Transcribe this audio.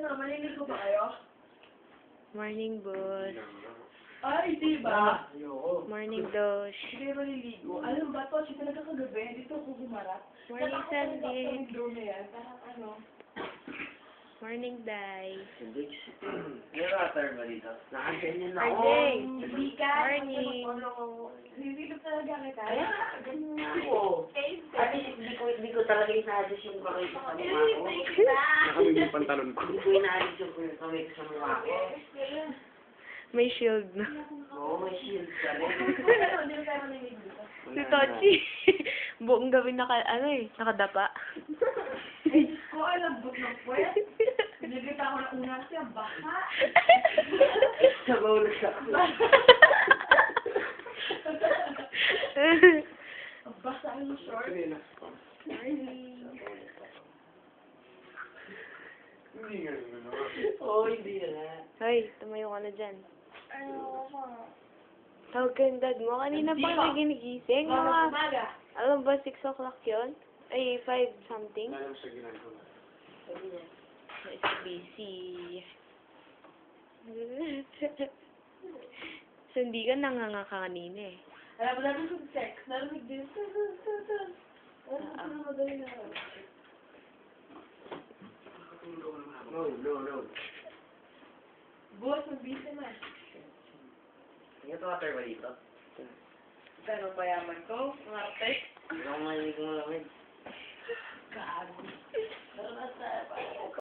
Ano, maliligo ba kayo? Morning, boss. Ay, di ba? Morning, Dosh. Hindi maliligo. Alam ba, Tochi, talaga kagabi, dito ako gumarap. Morning, Sandy. Sa window na yan, parang ano. Morning, Day. May water ba dito? Nakaganyan na ako. RJ. Hindi ka. Morning. Nililip talaga kita. Kaya nga, ganyan nga ako. At least, hindi ko talaga ina-adjust yung kamay ko sa mukha ko. Nakamig yung pantalon ko. Hindi ko ina-adjust yung kamay ko sa mukha ko. May shield na. Oo, may shield ka rin. Hindi na tayo maliligo. Si Tochi. Buong gabi nakadapa. Ay, ko, alam, but ng puwet. Nagkita ko na una siya, baka. Sabaw na siya. Basa ang short. Oo, hindi na. Hoy, tumayo ka na dyan. Ano ko? Tawag ka yung dad mo. Kanina pa kami ginigising. Mga, Umaga. alam ba, 6 o'clock yun? Ay, 5 something. Alam sa ginagawa. It's busy. So, hindi ka nanganga ka kanina eh. Alam mo natin yung sex. Narinig din. Ano madali na ako? No. Boss, mag-busy na. May water ba dito? Pero bayaman ko, mga text. Hindi ako malamig. Gago. Pero nasa,